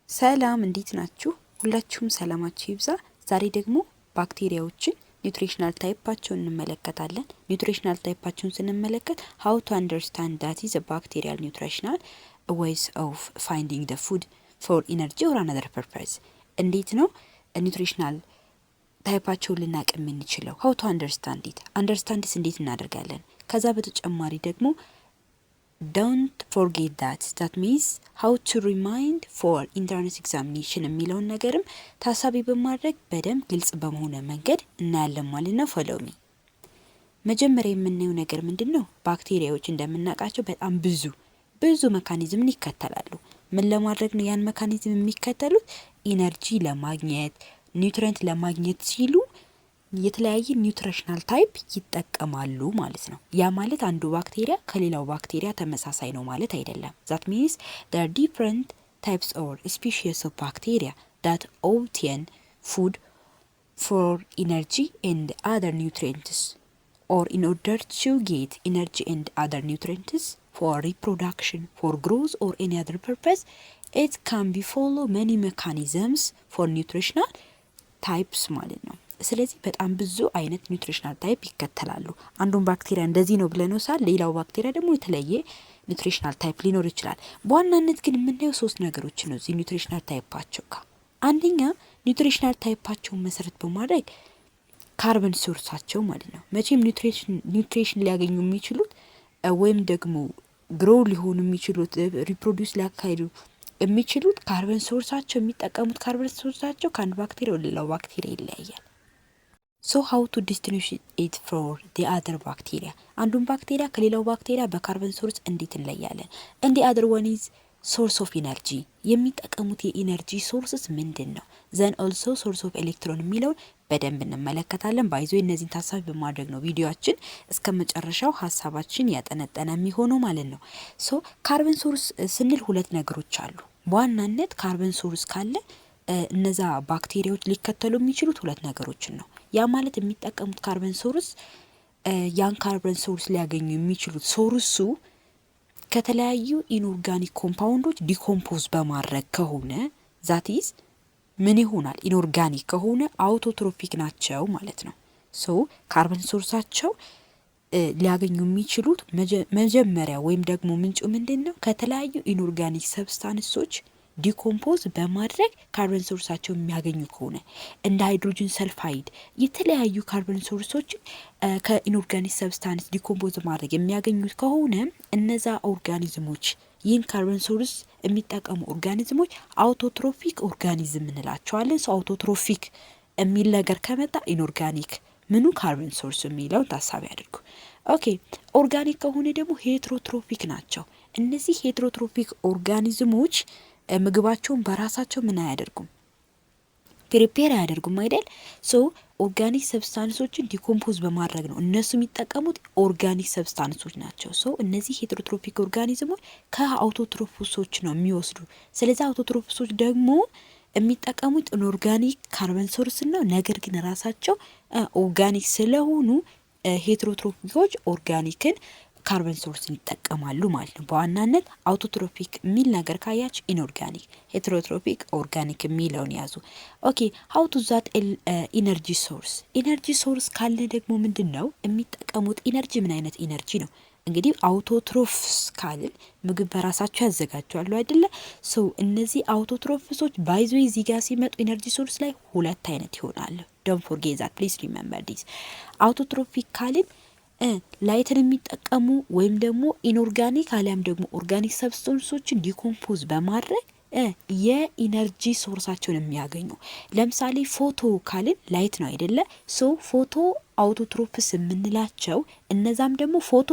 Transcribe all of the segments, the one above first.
ሰላም እንዴት ናችሁ? ሁላችሁም ሰላማችሁ ይብዛ። ዛሬ ደግሞ ባክቴሪያዎችን ኒውትሪሽናል ታይፓቸውን እንመለከታለን። ኒውትሪሽናል ታይፓቸውን ስንመለከት how to understand that is a bacterial nutritional ways of finding the food for energy or another purpose እንዴት ነው ኒውትሪሽናል ታይፓቸውን ልናቅ የምንችለው? how to understand it understand እንዴት እናደርጋለን? ከዛ በተጨማሪ ደግሞ don't forget that means how to remind for entrance examination የሚለውን ነገርም ታሳቢ በማድረግ በደንብ ግልጽ በመሆነ መንገድ እናያለን ማለት ነው። follow me። መጀመሪያ የምናየው ነገር ምንድነው? ባክቴሪያዎች እንደምናውቃቸው በጣም ብዙ ሜካኒዝምን ይከተላሉ። ምን ለማድረግ ነው ያን ሜካኒዝም የሚከተሉት? ኢነርጂ ለማግኘት ኒውትሪየንት ለማግኘት ሲሉ የተለያየ ኒውትሪሽናል ታይፕ ይጠቀማሉ ማለት ነው። ያ ማለት አንዱ ባክቴሪያ ከሌላው ባክቴሪያ ተመሳሳይ ነው ማለት አይደለም። that means there are different types or species of bacteria that obtain food for energy and other nutrients or in order to get energy and other nutrients for reproduction, for growth or any other purpose. It can be follow many mechanisms for nutritional types ማለት ነው። ስለዚህ በጣም ብዙ አይነት ኒውትሪሽናል ታይፕ ይከተላሉ። አንዱን ባክቴሪያ እንደዚህ ነው ብለን ወሳል ሌላው ባክቴሪያ ደግሞ የተለየ ኒውትሪሽናል ታይፕ ሊኖር ይችላል። በዋናነት ግን የምናየው ሶስት ነገሮች ነው እዚህ ኒውትሪሽናል ታይፓቸው ጋር። አንደኛ ኒውትሪሽናል ታይፓቸውን መሰረት በማድረግ ካርበን ሶርሳቸው ማለት ነው። መቼም ኒውትሪሽን ሊያገኙ የሚችሉት ወይም ደግሞ ግሮው ሊሆኑ የሚችሉት ሪፕሮዲዩስ ሊያካሂዱ የሚችሉት ካርበን ሶርሳቸው የሚጠቀሙት ካርበን ሶርሳቸው ከአንድ ባክቴሪያ ወደ ሌላው ባክቴሪያ ይለያያል። So how to distinguish it from the other bacteria? አንዱን ባክቴሪያ ከሌላው ባክቴሪያ በካርበን ሶርስ እንዴት እንለያለን? and the other one is source of energy የሚጠቀሙት የኢነርጂ ሶርስስ ምንድነው? then also source of electron የሚለውን በደንብ እንመለከታለን። ባይዞ እነዚህን ታሳቢ በማድረግ ነው ቪዲዮአችን እስከመጨረሻው ሐሳባችን ያጠነጠነ የሚሆነው ማለት ነው። so ካርበን ሶርስ ስንል ሁለት ነገሮች አሉ። በዋናነት ካርበን ሶርስ ካለ እነዛ ባክቴሪያዎች ሊከተሉ የሚችሉት ሁለት ነገሮችን ነው። ያ ማለት የሚጠቀሙት ካርበን ሶርስ ያን ካርበን ሶርስ ሊያገኙ የሚችሉት ሶርሱ ከተለያዩ ኢንኦርጋኒክ ኮምፓውንዶች ዲኮምፖዝ በማድረግ ከሆነ that is ምን ይሆናል? ኢንኦርጋኒክ ከሆነ አውቶትሮፊክ ናቸው ማለት ነው። ሶ ካርበን ሶርሳቸው ሊያገኙ የሚችሉት መጀመሪያ ወይም ደግሞ ምንጩ ምንድነው? ከተለያዩ ኢንኦርጋኒክ ሰብስታንሶች ዲኮምፖዝ በማድረግ ካርበን ሶርሳቸው የሚያገኙ ከሆነ እንደ ሃይድሮጅን ሰልፋይድ የተለያዩ ካርበን ሶርሶች ከኢንኦርጋኒክ ሰብስታንስ ዲኮምፖዝ ማድረግ የሚያገኙት ከሆነ እነዛ ኦርጋኒዝሞች ይህን ካርበን ሶርስ የሚጠቀሙ ኦርጋኒዝሞች አውቶትሮፊክ ኦርጋኒዝም እንላቸዋለን። ሶ አውቶትሮፊክ የሚል ነገር ከመጣ ኢንኦርጋኒክ ምኑ ካርበን ሶርስ የሚለውን ታሳቢ አድርጉ። ኦኬ ኦርጋኒክ ከሆነ ደግሞ ሄትሮትሮፊክ ናቸው። እነዚህ ሄትሮትሮፊክ ኦርጋኒዝሞች ምግባቸውን በራሳቸው ምን አያደርጉም? ፕሪፔር አያደርጉም አይደል? ሶ ኦርጋኒክ ሰብስታንሶችን ዲኮምፖዝ በማድረግ ነው እነሱ የሚጠቀሙት ኦርጋኒክ ሰብስታንሶች ናቸው። ሶ እነዚህ ሄትሮትሮፊክ ኦርጋኒዝሞች ከአውቶትሮፎሶች ነው የሚወስዱ። ስለዚህ አውቶትሮፎሶች ደግሞ የሚጠቀሙት ኦርጋኒክ ካርበን ሶርስ ነው። ነገር ግን ራሳቸው ኦርጋኒክ ስለሆኑ ሄትሮትሮፊኮች ኦርጋኒክን ካርበን ሶርስ ይጠቀማሉ ማለት ነው። በዋናነት አውቶትሮፊክ የሚል ነገር ካያችሁ ኢንኦርጋኒክ፣ ሄትሮትሮፊክ፣ ኦርጋኒክ የሚለውን ያዙ። ኦኬ ሃው ቱ ዛት ኢነርጂ ሶርስ ካለ ደግሞ ምንድነው የሚጠቀሙት ኢነርጂ? ምን አይነት ኢነርጂ ነው? እንግዲህ አውቶትሮፍስ ካልን ምግብ በራሳቸው ያዘጋጃሉ አይደለ? ሶ እነዚህ አውቶትሮፍሶች ባይዞ እዚህ ጋር ሲመጡ ኢነርጂ ሶርስ ላይ ሁለት አይነት ይሆናሉ። ዶንት ፎርጌት ዛት ፕሊዝ ሪሜምበር ዲስ። አውቶትሮፊክ ካልን ላይትን የሚጠቀሙ ወይም ደግሞ ኢንኦርጋኒክ አሊያም ደግሞ ኦርጋኒክ ሰብስታንሶችን ዲኮምፖዝ በማድረግ የኢነርጂ ሶርሳቸውን የሚያገኙ። ለምሳሌ ፎቶ ካልን ላይት ነው አይደለ? ሶ ፎቶ አውቶትሮፕስ የምንላቸው እነዛም ደግሞ ፎቶ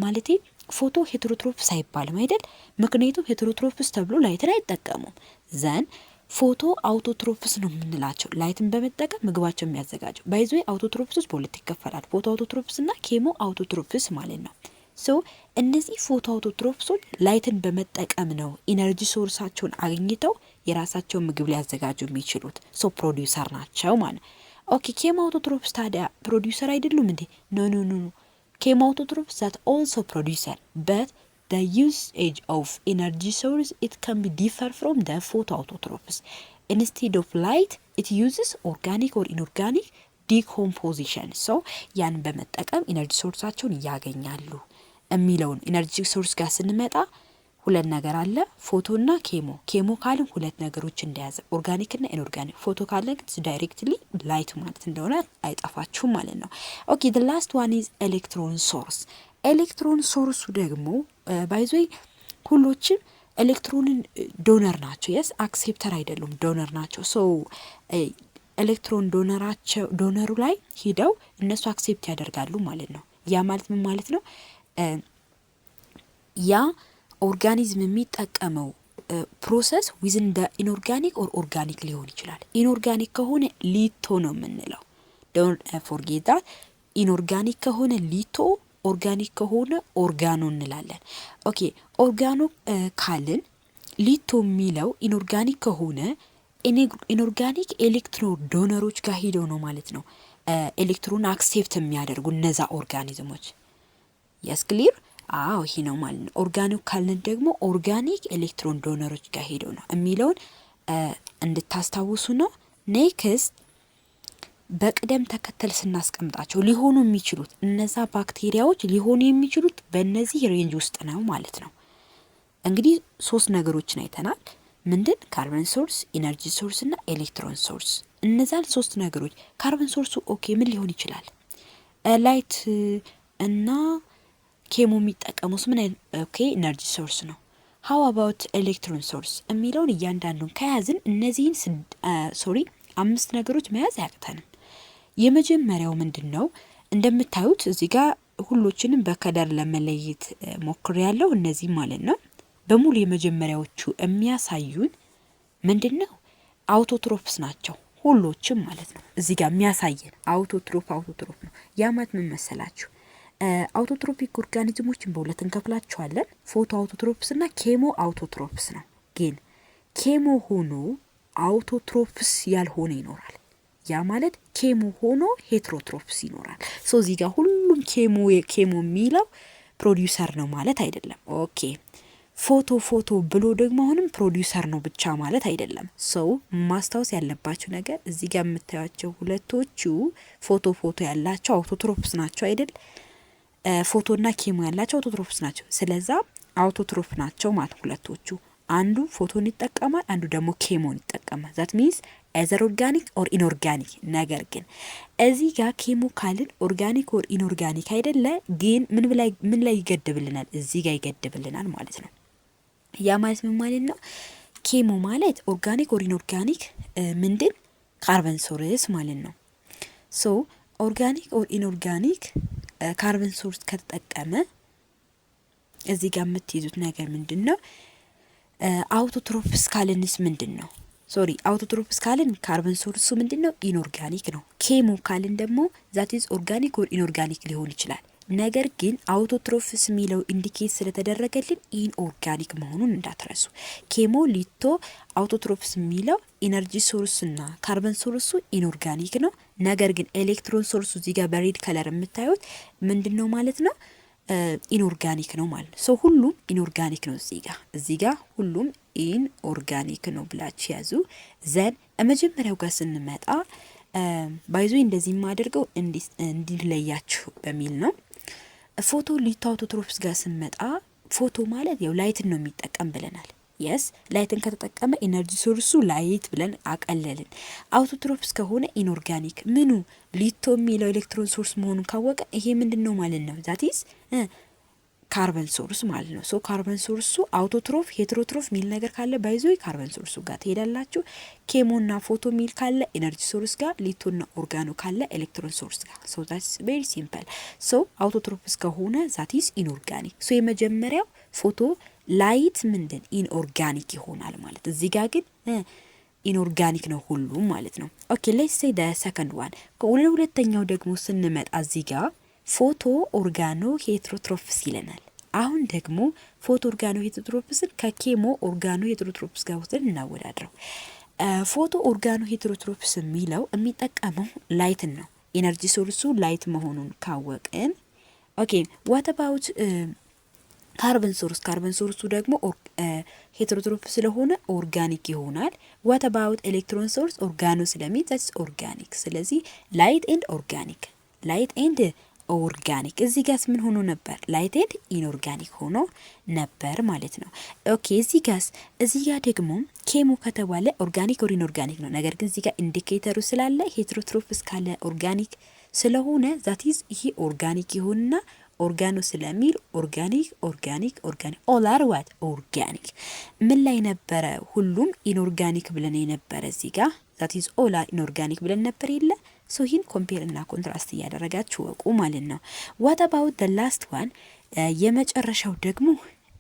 ማለቴ ፎቶ ሄትሮትሮፕስ አይባልም አይደል? ምክንያቱም ሄትሮትሮፕስ ተብሎ ላይትን አይጠቀሙም። ዘን ፎቶ አውቶትሮፕስ ነው የምንላቸው ላይትን በመጠቀም ምግባቸው የሚያዘጋጀው። ባይዞ አውቶትሮፕሶች በሁለት ይከፈላል፣ ፎቶ አውቶትሮፕስ እና ኬሞ አውቶትሮፕስ ማለት ነው። ሶ እነዚህ ፎቶ አውቶትሮፕሶች ላይትን በመጠቀም ነው ኢነርጂ ሶርሳቸውን አግኝተው የራሳቸውን ምግብ ሊያዘጋጁ የሚችሉት። ሶ ፕሮዲውሰር ናቸው ማለት። ኦኬ ኬሞ አውቶትሮፕስ ታዲያ ፕሮዲውሰር አይደሉም እንዴ? ኖ ኬሞ አውቶትሮፕስ ዛት ኦልሶ ፕሮዲውሰር በት the usage of energy source it can be differ from the photoautotrophs. Instead of light it uses organic or inorganic decomposition. so ያን በመጠቀም ኢነርጂ ሶርሳቸውን ያገኛሉ የሚለውን ኢነርጂ ሶርስ ጋር ስንመጣ ሁለት ነገር አለ፣ ፎቶና ኬሞ። ኬሞ ካልን ሁለት ነገሮች እንደያዘ ኦርጋኒክ እና ኢንኦርጋኒክ። ፎቶ ካልን ዳይሬክትሊ ላይት ማለት እንደሆነ አይጠፋችሁም ማለት ነው። ኦኬ the last one is electron source. ኤሌክትሮን ሶርሱ ደግሞ ባይዞይ ሁሎችም ኤሌክትሮንን ዶነር ናቸው። የስ አክሴፕተር አይደሉም፣ ዶነር ናቸው። ሶ ኤሌክትሮን ዶነሩ ላይ ሄደው እነሱ አክሴፕት ያደርጋሉ ማለት ነው። ያ ማለት ምን ማለት ነው? ያ ኦርጋኒዝም የሚጠቀመው ፕሮሰስ ዊዝን ደ ኢንኦርጋኒክ ኦር ኦርጋኒክ ሊሆን ይችላል። ኢንኦርጋኒክ ከሆነ ሊቶ ነው የምንለው። ዶንት ፎርጌት ዳት። ኢንኦርጋኒክ ከሆነ ሊቶ፣ ኦርጋኒክ ከሆነ ኦርጋኖ እንላለን። ኦኬ ኦርጋኖ ካልን ሊቶ የሚለው ኢንኦርጋኒክ ከሆነ ኢንኦርጋኒክ ኤሌክትሮን ዶነሮች ጋር ሄደው ነው ማለት ነው ኤሌክትሮን አክሴፕት የሚያደርጉ እነዛ ኦርጋኒዝሞች። የስ ክሊር? አዎ ይሄ ነው ማለት ነው። ኦርጋኒክ ካልን ደግሞ ኦርጋኒክ ኤሌክትሮን ዶነሮች ጋር ሄደው ነው የሚለውን እንድታስታውሱ ነው። ኔክስት በቅደም ተከተል ስናስቀምጣቸው ሊሆኑ የሚችሉት እነዛ ባክቴሪያዎች ሊሆኑ የሚችሉት በእነዚህ ሬንጅ ውስጥ ነው ማለት ነው። እንግዲህ ሶስት ነገሮችን አይተናል። ምንድን? ካርበን ሶርስ፣ ኢነርጂ ሶርስ እና ኤሌክትሮን ሶርስ። እነዛን ሶስት ነገሮች ካርበን ሶርሱ ኦኬ ምን ሊሆን ይችላል? ላይት እና ኬሞ የሚጠቀሙት ምን አይነት ኦኬ ኢነርጂ ሶርስ ነው። ሃው አባውት ኤሌክትሮን ሶርስ የሚለውን እያንዳንዱን ከያዝን እነዚህን አምስት ነገሮች መያዝ አያቅተንም። የመጀመሪያው ምንድን ነው? እንደምታዩት እዚህ ጋር ሁሎችንም በከለር ለመለየት ሞክሬያለሁ። እነዚህ ማለት ነው በሙሉ የመጀመሪያዎቹ የሚያሳዩን ምንድን ነው? አውቶትሮፕስ ናቸው ሁሎችም ማለት ነው። እዚህ ጋር የሚያሳየን አውቶትሮፕ ነው። ያ ማለት ምን መሰላችሁ? አውቶትሮፒክ ኦርጋኒዝሞችን በሁለት እንከፍላቸዋለን። ፎቶ አውቶትሮፕስ እና ኬሞ አውቶትሮፕስ ነው። ግን ኬሞ ሆኖ አውቶትሮፕስ ያልሆነ ይኖራል። ያ ማለት ኬሞ ሆኖ ሄትሮትሮፕስ ይኖራል። ሶ እዚህ ጋር ሁሉም ኬሞ የሚለው ፕሮዲውሰር ነው ማለት አይደለም። ኦኬ ፎቶ ብሎ ደግሞ አሁንም ፕሮዲውሰር ነው ብቻ ማለት አይደለም። ሰው ማስታወስ ያለባቸው ነገር እዚህ ጋር የምታዩቸው ሁለቶቹ ፎቶ ያላቸው አውቶትሮፕስ ናቸው አይደል? ፎቶና ኬሞ ያላቸው አውቶትሮፕስ ናቸው። ስለዛ አውቶትሮፕ ናቸው ማለት ሁለቶቹ። አንዱ ፎቶን ይጠቀማል፣ አንዱ ደግሞ ኬሞን ይጠቀማል። ዛት ሚንስ ኤዘር ኦርጋኒክ ኦር ኢንኦርጋኒክ። ነገር ግን እዚህ ጋር ኬሞ ካልን ኦርጋኒክ ኦር ኢንኦርጋኒክ አይደለ? ግን ምን ላይ ይገድብልናል? እዚህ ጋር ይገድብልናል ማለት ነው። ያ ማለት ምን ማለት ነው? ኬሞ ማለት ኦርጋኒክ ኦር ኢንኦርጋኒክ ምንድን? ካርበን ሶርስ ማለት ነው። ሶ ኦርጋኒክ ኦር ኢንኦርጋኒክ ካርበን ሶርስ ከተጠቀመ እዚህ ጋር የምትይዙት ነገር ምንድን ነው? አውቶትሮፕስ ካልንስ ምንድን ነው? አውቶትሮፕስ ካልን ካርበን ሶርሱ ምንድን ነው? ኢንኦርጋኒክ ነው። ኬሞ ካልን ደግሞ ዛት ኢዝ ኦርጋኒክ ኦር ኢንኦርጋኒክ ሊሆን ይችላል። ነገር ግን አውቶትሮፕስ የሚለው ኢንዲኬት ስለተደረገልን ኢንኦርጋኒክ መሆኑን እንዳትረሱ። ኬሞ ሊቶ አውቶትሮፕስ የሚለው ኢነርጂ ሶርስና ካርበን ሶርሱ ኢንኦርጋኒክ ነው። ነገር ግን ኤሌክትሮን ሶርሱ እዚህ ጋር በሬድ ከለር የምታዩት ምንድን ነው ማለት ነው? ኢንኦርጋኒክ ነው ማለት ነው። ሶ ሁሉም ኢንኦርጋኒክ ነው። እዚህ ጋር ሁሉም ኢንኦርጋኒክ ነው ብላችሁ ያዙ። ዘን መጀመሪያው ጋር ስንመጣ ባይዞ እንደዚህ የማደርገው እንዲለያችሁ በሚል ነው። ፎቶ ሊቶ አውቶትሮፕስ ጋር ስንመጣ ፎቶ ማለት ያው ላይትን ነው የሚጠቀም ብለናል። የስ ላይትን ከተጠቀመ ኢነርጂ ሶርሱ ላይት ብለን አቀለልን። አውቶትሮፕስ ከሆነ ኢንኦርጋኒክ ምኑ ሊቶ የሚለው ኤሌክትሮን ሶርስ መሆኑን ካወቀ ይሄ ምንድን ነው ማለት ነው? ዛቲስ ካርበን ሶርስ ማለት ነው። ሶ ካርበን ሶርሱ አውቶትሮፍ ሄትሮትሮፍ ሚል ነገር ካለ ባይዞ ካርበን ሶርሱ ጋር ትሄዳላችሁ። ኬሞና ፎቶ ሚል ካለ ኤነርጂ ሶርስ ጋር፣ ሊቶና ኦርጋኖ ካለ ኤሌክትሮን ሶርስ ጋር። ሶ ዛትስ ቬሪ ሲምፕል። ሶ አውቶትሮፕስ ከሆነ ዛቲስ ኢንኦርጋኒክ። ሶ የመጀመሪያው ፎቶ ላይት ምንድን ኢንኦርጋኒክ ይሆናል ማለት። እዚህ ጋር ግን ኢንኦርጋኒክ ነው ሁሉም ማለት ነው። ኦኬ ሌትስ ሴይ ደ ሰከንድ ዋን። ሁለተኛው ደግሞ ስንመጣ እዚህ ጋር ፎቶ ኦርጋኖ ሄትሮትሮፕስ ይለናል። አሁን ደግሞ ፎቶ ኦርጋኖ ሄትሮትሮፕስን ከኬሞ ኦርጋኖ ሄትሮትሮፕስ ጋር ወስደን እናወዳድረው። ፎቶ ኦርጋኖ ሄትሮትሮፕስ የሚለው የሚጠቀመው ላይትን ነው። ኤነርጂ ሶርሱ ላይት መሆኑን ካወቅን ኦኬ ዋት አባውት ካርበን ሶርሱ ደግሞ ሄትሮትሮፕ ስለሆነ ኦርጋኒክ ይሆናል። ዋት አባውት ኤሌክትሮን ሶርስ ኦርጋኖ ስለሚል ዛትስ ኦርጋኒክ። ስለዚህ ላይት ኤንድ ኦርጋኒክ እዚህ ጋስ ምን ሆኖ ነበር? ላይት ኤንድ ኢንኦርጋኒክ ሆኖ ነበር ማለት ነው። ኦኬ እዚህ ጋር ደግሞ ኬሞ ከተባለ ኦርጋኒክ ኦር ኢንኦርጋኒክ ነው። ነገር ግን እዚህ ጋር ኢንዲኬተሩ ስላለ ሄትሮትሮፕስ ካለ ኦርጋኒክ ስለሆነ ዛቲዝ ይሄ ኦርጋኒክ ይሆንና ኦርጋኖ ስለሚል ኦርጋኒክ ኦል አር ዋት ኦርጋኒክ። ምን ላይ ነበረ? ሁሉም ኢንኦርጋኒክ ብለን የነበረ እዚህ ጋር ዛት ኢዝ ኦል አር ኢንኦርጋኒክ ብለን ነበር የለ። ሶ ይህን ኮምፔር እና ኮንትራስት እያደረጋችሁ ወቁ ማለት ነው። ዋት አባውት ዘ ላስት ዋን የመጨረሻው ደግሞ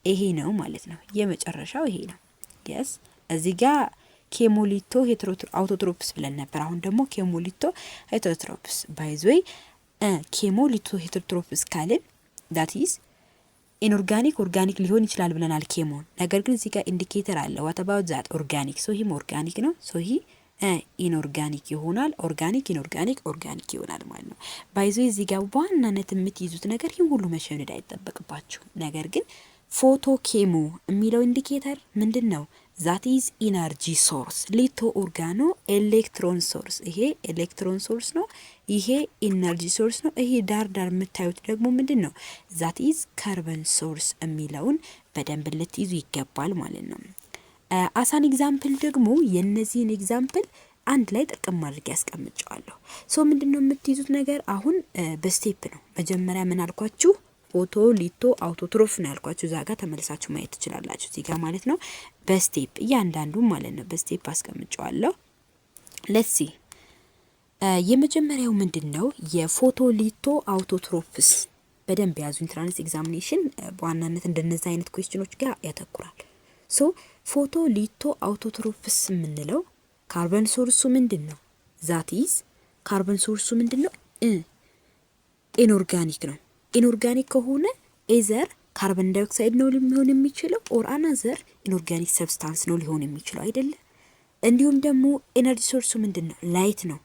ይሄ ነው ማለት ነው። የመጨረሻው ይሄ ነው። የስ እዚህ ጋር ኬሞሊቶ አውቶትሮፕስ ብለን ነበር። አሁን ደግሞ ኬሞሊቶ ሄትሮትሮፕስ ባይዞይ ኬሞሊቶ ሄትሮትሮፕስ ካልን ዳት ኢዝ ኢንኦርጋኒክ ኦርጋኒክ ሊሆን ይችላል ብለናል ኬሞን። ነገር ግን እዚህ ጋር ኢንዲኬተር አለ። ዋት አባውት ዛት ኦርጋኒክ። ሶ ሂም ኦርጋኒክ ነው። ሶ ሂ ኢንኦርጋኒክ ይሆናል። ኦርጋኒክ ይሆናል ማለት ነው። ባይዞ እዚህ ጋር በዋናነት የምትይዙት ነገር ይህ ሁሉ መሸነድ አይጠበቅባችሁ። ነገር ግን ፎቶ ኬሞ የሚለው ኢንዲኬተር ምንድን ነው? ዛት ኢዝ ኢነርጂ ሶርስ። ሊቶ ኦርጋኖ ኤሌክትሮን ሶርስ። ይሄ ኤሌክትሮን ሶርስ ነው። ይሄ ኢነርጂ ሶርስ ነው። ይሄ ዳር የምታዩት ደግሞ ምንድን ነው? ዛት ኢዝ ካርበን ሶርስ የሚለውን በደንብ ልትይዙ ይገባል ማለት ነው። አሳን ኤግዛምፕል ደግሞ የነዚህን ኤግዛምፕል አንድ ላይ ጥቅም ማድረግ ያስቀምጫለሁ። ሶ ምንድነው የምትይዙት ነገር አሁን በስቴፕ ነው። መጀመሪያ ምን አልኳችሁ? ፎቶ ሊቶ አውቶትሮፍ ነው ያልኳችሁ። እዛ ጋር ተመልሳችሁ ማየት ትችላላችሁ። እዚህ ጋር ማለት ነው በስቴፕ እያንዳንዱ ማለት ነው በስቴፕ አስቀምጫለሁ። ሌትስ ሲ የመጀመሪያው ምንድነው? የፎቶ ሊቶ አውቶትሮፕስ በደንብ ያዙ። ኢንትራንስ ኤግዛሚኔሽን በዋናነት እንደነዚህ አይነት ኩዌስችኖች ጋር ያተኩራል። ሶ ፎቶ ሊቶ አውቶትሮፕስ የምንለው ካርበን ሶርሱ ምንድነው? ዛት ኢዝ ካርበን ሶርሱ ምንድነው? ኢንኦርጋኒክ ነው። ኢንኦርጋኒክ ከሆነ ኤዘር ካርበን ዳይኦክሳይድ ነው ሊሆን የሚችለው ኦር አናዘር ኢንኦርጋኒክ ሰብስታንስ ነው ሊሆን የሚችለው አይደለ? እንዲሁም ደግሞ ኤነርጂ ሶርሱ ምንድነው? ላይት ነው።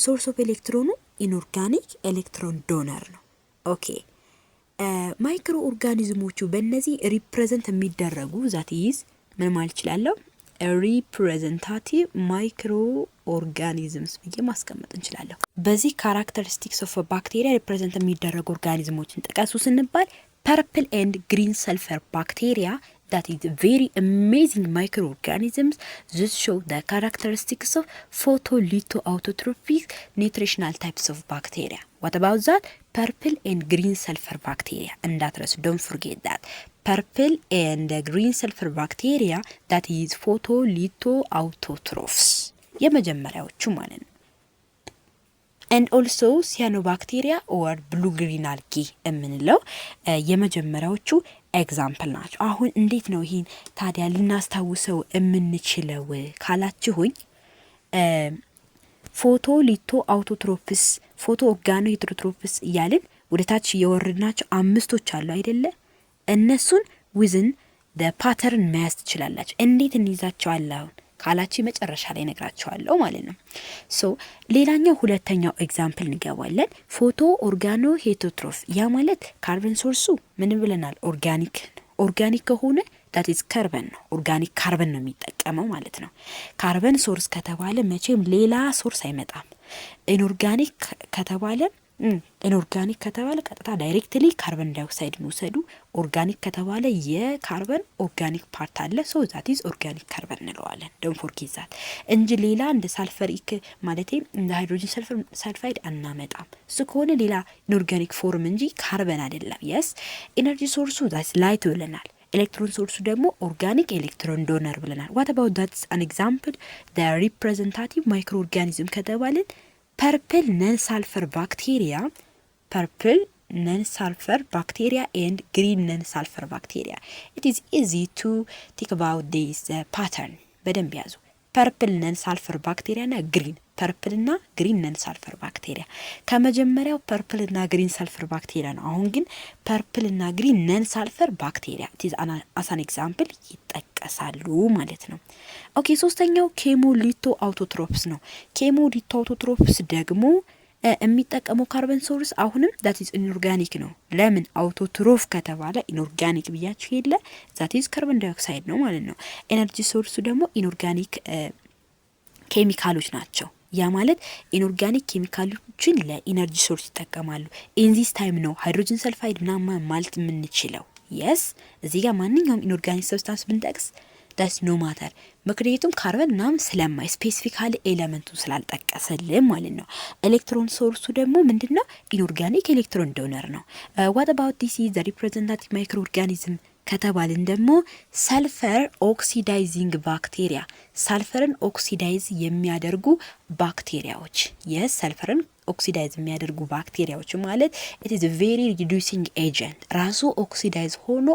ሶርስ ኦፍ ኤሌክትሮኑ ኢንኦርጋኒክ ኤሌክትሮን ዶነር ነው። ኦኬ ማይክሮ ኦርጋኒዝሞቹ በእነዚህ ሪፕሬዘንት የሚደረጉ ዛት ኢዝ ምን ማለት ይችላለሁ? ሪፕሬዘንታቲቭ ማይክሮ ኦርጋኒዝምስ ብዬ ማስቀመጥ እንችላለሁ። በዚህ ካራክተሪስቲክስ ኦፍ ባክቴሪያ ሪፕሬዘንት የሚደረጉ ኦርጋኒዝሞችን ጥቀሱ ስንባል ፐርፕል ኤንድ ግሪን ሰልፈር ባክቴሪያ that is very amazing microorganisms. This show the characteristics of photolithoautotrophic nutritional types of bacteria. What about that? Purple and green sulfur bacteria. And that rest, don't forget that. Purple and green sulfur bacteria that is photolithoautotrophs. የመጀመሪያዎቹ ማለት ነው። and also cyanobacteria or blue green algae የምንለው የመጀመሪያዎቹ ኤግዛምፕል ናቸው። አሁን እንዴት ነው ይሄን ታዲያ ልናስታውሰው የምንችለው ካላችሁኝ ፎቶ ሊቶ አውቶትሮፕስ ፎቶ ኦርጋኖ ሄትሮትሮፕስ እያልን ወደታች የወረድናቸው አምስቶች አሉ አይደለ? እነሱን within the pattern መያዝ ትችላላችሁ። እንዴት እንይዛቸዋለን አሁን ካላችሁ መጨረሻ ላይ ነግራችኋለሁ ማለት ነው። ሶ ሌላኛው ሁለተኛው ኤግዛምፕል እንገባለን። ፎቶ ኦርጋኖ ሄትሮትሮፍ ያ ማለት ካርበን ሶርሱ ምን ብለናል? ኦርጋኒክ ከሆነ that is ካርበን ነው። ኦርጋኒክ ካርበን ነው የሚጠቀመው ማለት ነው። ካርበን ሶርስ ከተባለ መቼም ሌላ ሶርስ አይመጣም። ኢንኦርጋኒክ ከተባለ ቀጥታ ዳይሬክትሊ ካርበን ዳይኦክሳይድ ነው ወሰዱ። ኦርጋኒክ ከተባለ የካርበን ኦርጋኒክ ፓርት አለ። ሶ ዛት ኢዝ ኦርጋኒክ ካርበን እንለዋለን። ዶንት ፎርጌት ዛት እንጂ ሌላ እንደ ሳልፈሪክ ማለቴ እንደ ሃይድሮጅን ሰልፋይድ አናመጣም። እሱ ከሆነ ሌላ ኢንኦርጋኒክ ፎርም እንጂ ካርበን አይደለም። የስ ኢነርጂ ሶርሱ ዛት ላይት ብለናል። ኤሌክትሮን ሶርሱ ደግሞ ኦርጋኒክ ኤሌክትሮን ዶነር ብለናል። ዋት አባውት ዳትስ አን ኤግዛምፕል ዘ ሪፕሬዘንታቲቭ ማይክሮ ኦርጋኒዝም ከተባልን purple non-sulfur bacteria and green non-sulfur bacteria. It is easy to think about this pattern. በደንብ ያዙ። purple non-sulfur bacteria እና purple እና green non-sulfur bacteria ከመጀመሪያው purple እና green sulfur bacteria ነው። አሁን ግን purple እና green non-sulfur bacteria it is as an example ይጠቀሳሉ ማለት ነው። ኦኬ ሶስተኛው ኬሞሊቶ አውቶትሮፕስ ነው። ኬሞሊቶ አውቶትሮፕስ ደግሞ የሚጠቀመው ካርበን ሶርስ አሁንም ዛት ኢዝ ኢንኦርጋኒክ ነው። ለምን አውቶትሮፍ ከተባለ ኢንኦርጋኒክ ብያችሁ የለ ዛት ኢዝ ካርበን ዳይኦክሳይድ ነው ማለት ነው። ኤነርጂ ሶርሱ ደግሞ ኢንኦርጋኒክ ኬሚካሎች ናቸው። ያ ማለት ኢንኦርጋኒክ ኬሚካሎችን ለኢነርጂ ሶርስ ይጠቀማሉ። ኢንዚስ ታይም ነው ሃይድሮጅን ሰልፋይድ ምናምን ማለት የምንችለው። የስ እዚህ ጋር ማንኛውም ኢንኦርጋኒክ ሰብስታንስ ብንጠቅስ ዳስ ኖ ማተር ምክንያቱም ካርበን ምናምን ስለማይ ስፔሲፊካሊ ኤሌመንቱን ስላልጠቀሰልን ማለት ነው። ኤሌክትሮን ሶርሱ ደግሞ ምንድነው? ኢንኦርጋኒክ ኤሌክትሮን ዶነር ነው። ዋት አባውት ዲስ ኢዝ ዘ ሪፕሬዘንታቲቭ ማይክሮ ኦርጋኒዝም ከተባልን ደግሞ ሰልፈር ኦክሲዳይዚንግ ባክቴሪያ፣ ሰልፈርን ኦክሲዳይዝ የሚያደርጉ ባክቴሪያዎች። የስ ሰልፈርን ኦክሲዳይዝ የሚያደርጉ ባክቴሪያዎች ማለት it is a very reducing agent ራሱ ኦክሲዳይዝ ሆኖ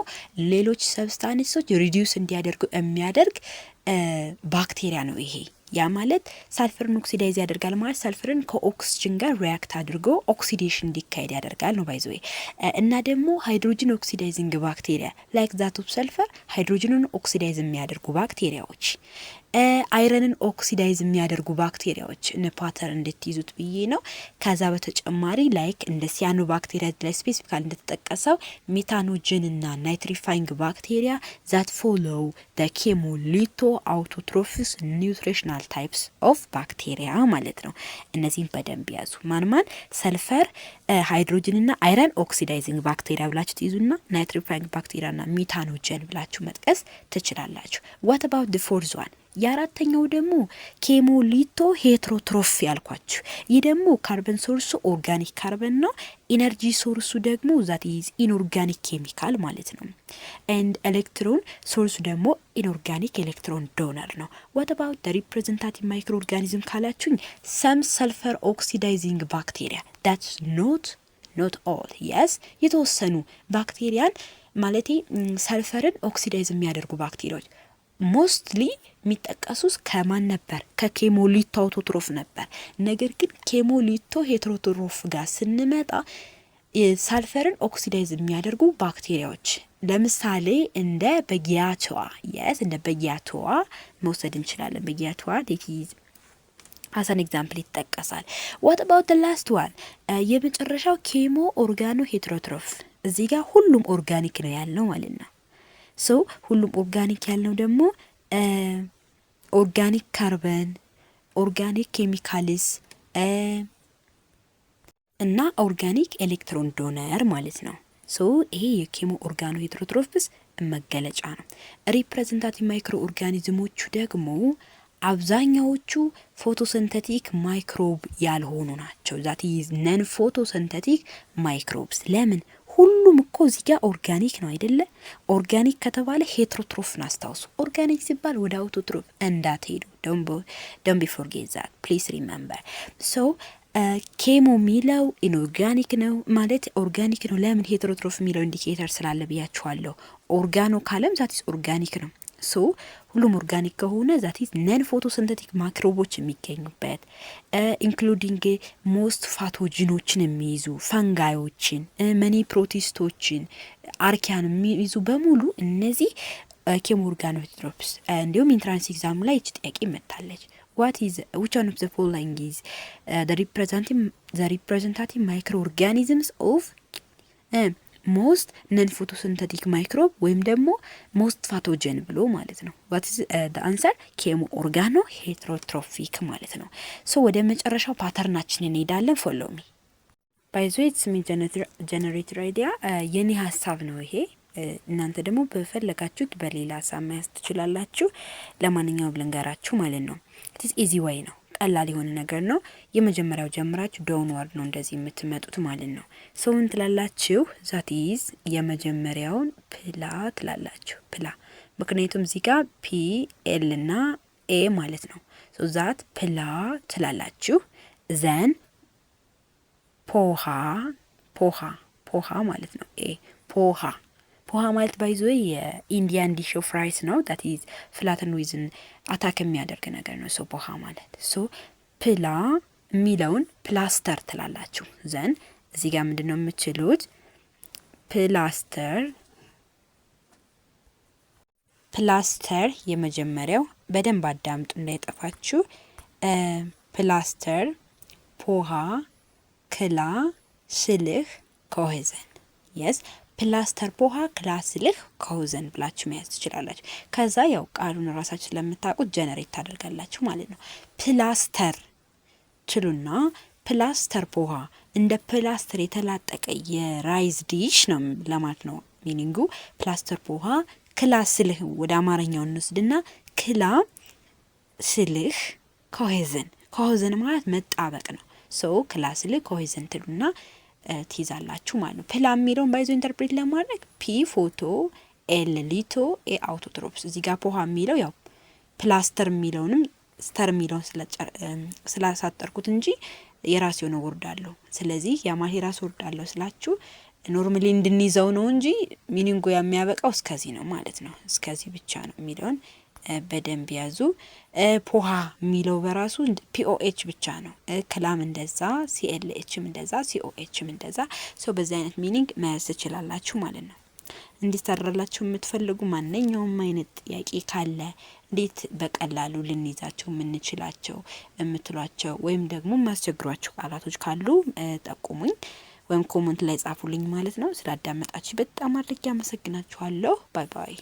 ሌሎች ሰብስታንሶች ሪዲዩስ እንዲያደርጉ የሚያደርግ ባክቴሪያ ነው ይሄ። ያ ማለት ሰልፈርን ኦክሲዳይዝ ያደርጋል ማለት ሰልፈርን ከኦክሲጅን ጋር ሪያክት አድርጎ ኦክሲዴሽን እንዲካሄድ ያደርጋል ነው ባይዘው። እና ደግሞ ሃይድሮጅን ኦክሲዳይዚንግ ባክቴሪያ ላይክ ዛት ኦፍ ሰልፈር ሃይድሮጅንን ኦክሲዳይዝ የሚያደርጉ ባክቴሪያዎች፣ አይረንን ኦክሲዳይዝ የሚያደርጉ ባክቴሪያዎች እነ ፓተር እንድትይዙት ብዬ ነው። ከዛ በተጨማሪ ላይክ እንደ ሲያኖ ባክቴሪያ ላይ ስፔሲፊካሊ እንደተጠቀሰው ሜታኖጅን እና ናይትሪፋይንግ ባክቴሪያ ዛት ፎሎው the ኬሞሊቶ አውቶትሮፊስ ኒውትሪሽናል ታይፕስ ኦፍ ባክቴሪያ ማለት ነው። እነዚህን በደንብ ያዙ። ማን ሰልፈር፣ ሃይድሮጅን እና አይረን ኦክሲዳይዚንግ ባክቴሪያ ብላችሁ ትይዙና ናይትሪፋይንግ ባክቴሪያ እና ሜታኖጅን ብላችሁ መጥቀስ ትችላላችሁ። what about the fourth one? የአራተኛው ደግሞ ኬሞሊቶ ሄትሮትሮፍ ያልኳችሁ። ይህ ደግሞ ካርበን ሶርሱ ኦርጋኒክ ካርበን ነው። ኢነርጂ ሶርሱ ደግሞ ዛት ኢዝ ኢንኦርጋኒክ ኬሚካል ማለት ነው። ኤንድ ኤሌክትሮን ሶርሱ ደግሞ ኢንኦርጋኒክ ኤሌክትሮን ዶነር ነው። ዋት አባውት ዘ ሪፕሬዘንታቲቭ ማይክሮ ኦርጋኒዝም ካላችሁኝ ሰም ሰልፈር ኦክሲዳይዚንግ ባክቴሪያ ዳትስ ኖት ኦል የስ የተወሰኑ ባክቴሪያን ማለቴ ሰልፈርን ኦክሲዳይዝ የሚያደርጉ ባክቴሪያዎች ሞስትሊ የሚጠቀሱት ከማን ነበር? ከኬሞሊቶ አውቶትሮፍ ነበር። ነገር ግን ኬሞሊቶ ሄትሮትሮፍ ጋር ስንመጣ ሳልፈርን ኦክሲዳይዝ የሚያደርጉ ባክቴሪያዎች ለምሳሌ እንደ በጊያቶዋ እንደ በጊያቶዋ መውሰድ እንችላለን። በጊያቶዋ ዴቲዝ አሳን ኤግዛምፕል ይጠቀሳል። ዋት አባውት ዘ ላስት ዋን የመጨረሻው ኬሞ ኦርጋኖ ሄትሮትሮፍ። እዚህ ጋር ሁሉም ኦርጋኒክ ነው ያልነው ማለት ነው። ሶ ሁሉም ኦርጋኒክ ያልነው ደግሞ ኦርጋኒክ ካርበን፣ ኦርጋኒክ ኬሚካልስ እና ኦርጋኒክ ኤሌክትሮን ዶነር ማለት ነው። ሶ ይሄ የኬሞ ኦርጋኖ ሄትሮትሮፍስ መገለጫ ነው። ሪፕሬዘንታቲቭ ማይክሮ ኦርጋኒዝሞቹ ደግሞ አብዛኛዎቹ ፎቶሲንተቲክ ማይክሮብ ያልሆኑ ናቸው። ዛት ኢዝ ነን ፎቶሲንተቲክ ማይክሮብስ። ለምን? ሁሉም እኮ እዚህ ጋር ኦርጋኒክ ነው አይደለ? ኦርጋኒክ ከተባለ ሄትሮትሮፍን አስታውሱ። ኦርጋኒክ ሲባል ወደ አውቶትሮፍ እንዳትሄዱ። ዶንት ቢ ፎርጌት ዛት ፕሊዝ ሪመምበር። ሶ ኬሞ ሚለው ኢንኦርጋኒክ ነው ማለት ኦርጋኒክ ነው። ለምን? ሄትሮትሮፍ ሚለው ኢንዲኬተር ስላለ ብያችኋለሁ። ኦርጋኖ ካለም ዛት ኢዝ ኦርጋኒክ ነው። ሶ ሁሉም ኦርጋኒክ ከሆነ ዛት ኢዝ ነን ፎቶሲንተቲክ ማይክሮቦች የሚገኙበት ኢንክሉዲንግ ሞስት ፓቶጂኖችን የሚይዙ ፈንጋዮችን፣ መኒ ፕሮቲስቶችን፣ አርኪያን የሚይዙ በሙሉ እነዚህ ኬሞ ኦርጋኖ ሄትሮትሮፍስ። እንዲሁም ኢንትራንስ ኤግዛም ላይ እቺ ጥያቄ መታለች። what is which one of the following is the representative microorganisms of most non-photosynthetic microbe ወይም ደግሞ most pathogen ብሎ ማለት ነው። what is the answer? ኬሞ ኦርጋኖ ሄትሮትሮፊክ ማለት ነው። ሶ ወደ መጨረሻው ፓተርናችን እንሄዳለን። follow me by the way it's me generator idea የኔ ሐሳብ ነው ይሄ። እናንተ ደግሞ በፈለጋችሁት በሌላ ሐሳብ ማያዝ ትችላላችሁ። ለማንኛውም ልንገራችሁ ማለት ነው። it is easy way ነው። ቀላል የሆነ ነገር ነው። የመጀመሪያው ጀምራችሁ ዳውንዋርድ ነው እንደዚህ የምትመጡት ማለት ነው። ሶ ምን ትላላችሁ? ዛት ኢዝ የመጀመሪያውን ፕላ ትላላችሁ። ፕላ ምክንያቱም እዚህ ጋር ፒ ኤል እና ኤ ማለት ነው። ሶ ዛት ፕላ ትላላችሁ። ዘን ፖሃ ማለት ነው። ኤ ፖሃ ማለት ባይዞ የኢንዲያን ዲሽ ኦፍ ራይስ ነው። ዳት ኢዝ ፍላተን ዊዝን አታክ የሚያደርግ ነገር ነው። ሶ ፖሃ ማለት ሶ ፕላ የሚለውን ፕላስተር ትላላችሁ። ዘን እዚህ ጋር ምንድነው የምትችሉት? ፕላስተር የመጀመሪያው በደንብ አዳምጡ እንዳይጠፋችሁ። ፕላስተር፣ ፖሃ፣ ክላስልህ ኮሄዘን የስ ፕላስተር ፖሃ ክላስልህ ኮሄዘን ብላችሁ መያዝ ትችላላችሁ። ከዛ ያው ቃሉን ራሳችሁ ስለምታውቁት ጀነሬት ታደርጋላችሁ ማለት ነው። ፕላስተር ትሉና ፕላስተር ፖሃ እንደ ፕላስተር የተላጠቀ የራይዝ ዲሽ ነው ለማለት ነው ሚኒንጉ። ፕላስተር ፖሃ ክላስልህ ወደ አማርኛው እንወስድና ክላ ስልህ ኮሄዘን ኮሄዘን ማለት መጣበቅ ነው። ሶ ክላስልህ ኮሄዘን ትሉና ትይዛላችሁ ማለት ነው። ፕላ የሚለውን ባይዞ ኢንተርፕሬት ለማድረግ ፒ ፎቶ ኤል ሊቶ ኤ አውቶትሮፕስ እዚህ ጋር ፖሃ የሚለው ያው ፕላስተር የሚለውንም ስተር የሚለውን ስላሳጠርኩት እንጂ የራሱ የሆነ ወርድ አለው። ስለዚህ ያማል የራሱ ወርድ አለው ስላችሁ ኖርማሊ እንድንይዘው ነው እንጂ ሚኒንጉ የሚያበቃው እስከዚህ ነው ማለት ነው። እስከዚህ ብቻ ነው የሚለውን በደንብ ያዙ። ፖሃ የሚለው በራሱ ፒኦኤች ብቻ ነው። ክላም እንደዛ፣ ሲኤልኤችም እንደዛ፣ ሲኦኤችም እንደዛ። ሶ በዚህ አይነት ሚኒንግ መያዝ ትችላላችሁ ማለት ነው። እንዲሰራላችሁ የምትፈልጉ ማንኛውም አይነት ጥያቄ ካለ እንዴት በቀላሉ ልንይዛቸው የምንችላቸው የምትሏቸው ወይም ደግሞ ማስቸግሯቸው ቃላቶች ካሉ ጠቁሙኝ ወይም ኮሜንት ላይ ጻፉልኝ ማለት ነው። ስላዳመጣችሁ በጣም አድርጌ አመሰግናችኋለሁ። ባይ ባይ።